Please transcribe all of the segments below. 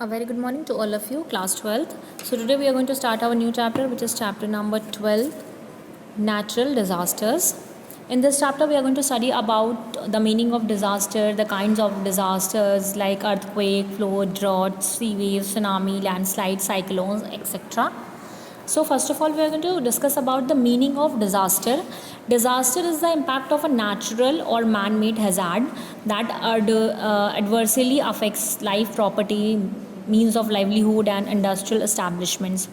A very good morning to all of you, class 12th. So today we are going to start our new chapter, which is chapter number 12, natural disasters. In this chapter we are going to study about the meaning of disaster, the kinds of disasters like earthquake, flood, drought, sea waves, tsunami, landslide, cyclones, etc. So first of all, we are going to discuss about the meaning of disaster. Disaster is the impact of a natural or man-made hazard that adversely affects life, property, means of livelihood and industrial establishments.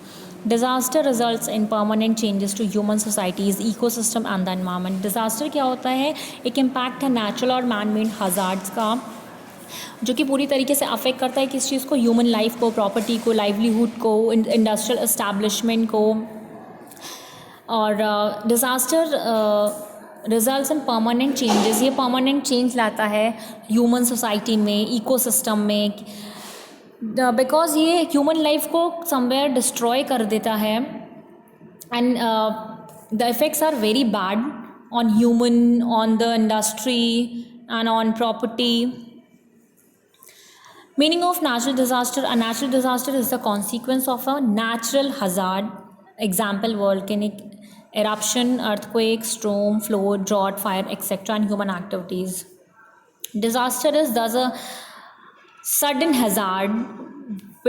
Disaster results in permanent changes to human societies, ecosystem and the environment. Disaster क्या होता है? एक impact है natural और man-made hazards का, जो कि पूरी तरीके से अफेक्ट करता है किस चीज़ को, ह्यूमन लाइफ को, प्रॉपर्टी को, लाइवलीहुड को, इंडस्ट्रियल एस्टैब्लिशमेंट को. और disaster results in permanent changes, ये परमानेंट चेंज लाता है ह्यूमन सोसाइटी में, इकोसिस्टम में, बिकॉज ये ह्यूमन लाइफ को समवेयर डिस्ट्रॉय कर देता है. And the effects are very bad on human, on the industry and on property. Meaning of natural disaster. A natural disaster is the consequence of a natural hazard. Example, volcanic eruption, earthquake, storm, flood, drought, fire, etc. and human activities. Disaster is thus a sudden hazard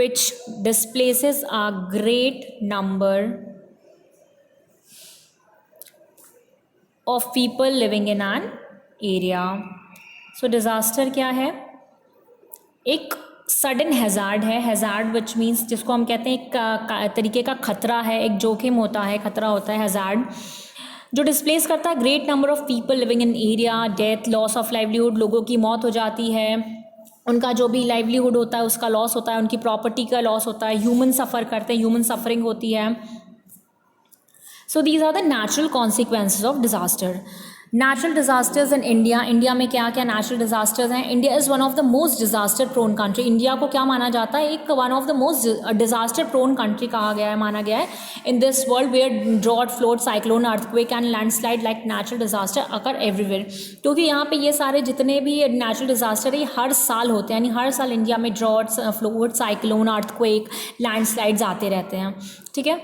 which displaces a great number of people living in an area. So disaster क्या है? एक sudden hazard है. Hazard which means जिसको हम कहते हैं एक तरीके का खतरा है, एक जोखिम होता है, खतरा होता है हैज़ार्ड, जो डिस्प्लेस करता है great number of people living in area. Death, loss of livelihood, लोगों की मौत हो जाती है, उनका जो भी लाइवलीहुड होता है उसका लॉस होता है, उनकी प्रॉपर्टी का लॉस होता है, ह्यूमन सफ़र करते हैं, ह्यूमन सफरिंग होती है. So these are the natural consequences of disaster. Natural disasters in India. India में क्या क्या नेचुरल डिज़ास्टर्स हैं? India is one of the most disaster prone country. India को क्या माना जाता है? एक one of the most disaster prone country कहा गया है, माना गया है in this world where drought, flood, cyclone, earthquake and landslide like natural disaster occur everywhere. क्योंकि यहाँ पे ये सारे जितने भी नेचुरल डिज़ास्टर है ये हर साल होते हैं, यानी हर साल इंडिया में droughts, flood, cyclone, earthquake, landslides आते रहते हैं. ठीक है.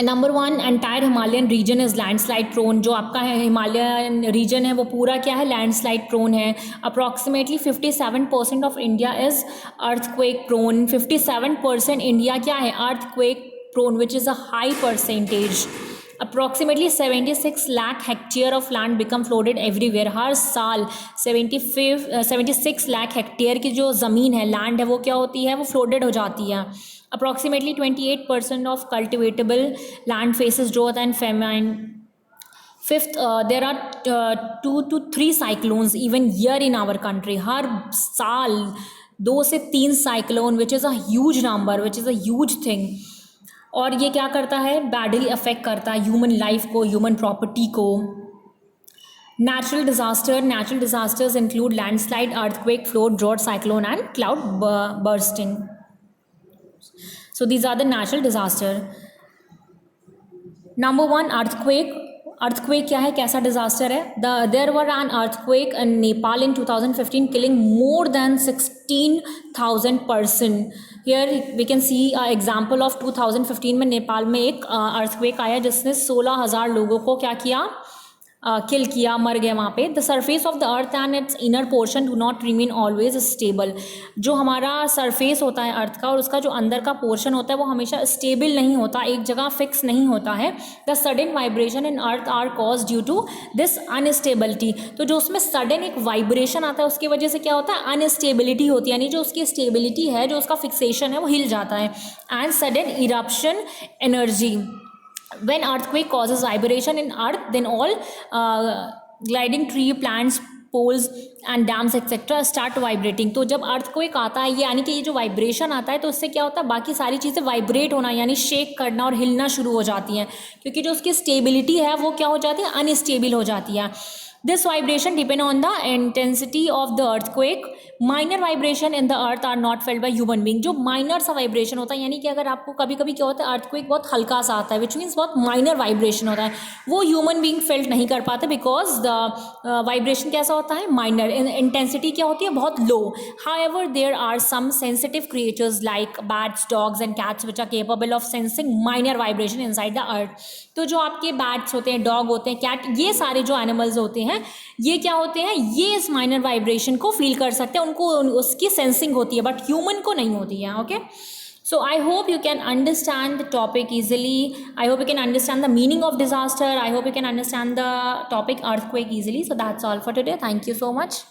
Number one, entire Himalayan region is landslide prone. जो आपका है हिमालयन रीजन है वो पूरा क्या है? लैंडस्लाइड प्रोन है. Approximately 57% of India is earthquake prone. 57% India क्या है? Earthquake prone, which is a high percentage. Approximately 76 lakh hectare of land become flooded everywhere. हर साल 76 लाख हेक्टेयर की जो ज़मीन है, लैंड है, वो क्या होती है? वो फ्लोडेड हो जाती है. Approximately 28% of cultivatable land faces drought and famine. Fifth, there are 2 to 3 cyclones even year in our country. हर साल 2 से 3 cyclone, which is a huge number, which is a huge thing. और ये क्या करता है? बैडली अफेक्ट करता है human life को, ह्यूमन प्रॉपर्टी को. Natural disasters include landslide, earthquake, flood, drought, cyclone and cloud bursting. So these are the natural disaster. Number one, earthquake. Earthquake क्या है? कैसा disaster है? There were an earthquake in Nepal in 2015 killing more than 16,000 person. Here we can see an example of 2015 में नेपाल में एक earthquake आया जिसने 16,000 लोगों को क्या किया? किल किया, मर गए वहाँ पे. The surface of the earth and it's inner portion do not remain always stable. जो हमारा सरफेस होता है अर्थ का और उसका जो अंदर का पोर्शन होता है वो हमेशा स्टेबल नहीं होता, एक जगह फिक्स नहीं होता है. The sudden vibration in earth are cause due to this unstability. तो जो उसमें सडन एक वाइब्रेशन आता है उसकी वजह से क्या होता है? अनस्टेबिलिटी होती है, यानी जो उसकी स्टेबिलिटी है, जो उसका फिक्सेशन है वो हिल जाता है. And sudden eruption energy. When earthquake causes vibration in earth, then all gliding tree, plants, poles and dams etc. start vibrating. तो जब earthquake आता है, ये यानी कि ये जो वाइब्रेशन आता है तो उससे क्या होता है? बाकी सारी चीज़ें वाइब्रेट होना यानी शेक करना और हिलना शुरू हो जाती हैं, क्योंकि जो उसकी स्टेबिलिटी है वो क्या हो जाती है? अनस्टेबल हो जाती है. This vibration depend on the intensity of the earthquake. Minor vibration in the earth are not felt by human being. जो माइनर सा वाइब्रेशन होता है, यानी कि अगर आपको कभी कभी क्या होता है, अर्थक्वेक बहुत हल्का सा आता है, विच मीन्स बहुत माइनर वाइब्रेशन होता है, वो ह्यूमन बीइंग फेल्ट नहीं कर पाते, बिकॉज द वाइब्रेशन कैसा होता है, माइनर. इंटेंसिटी क्या होती है, बहुत low. However there are some sensitive creatures like bats, dogs and cats which are capable of sensing minor vibration inside the earth. तो जो आपके बैट्स होते हैं, डॉग होते हैं, कैट, ये सारे जो एनिमल्स होते हैं, ये क्या होते हैं, ये इस माइनर वाइब्रेशन को फील कर सकते हैं, उनको उसकी सेंसिंग होती है, बट ह्यूमन को नहीं होती है. Okay, so I hope you can understand the topic easily. I hope you can understand the meaning of disaster. I hope you can understand the topic earthquake easily. So that's all for today. Thank you so much.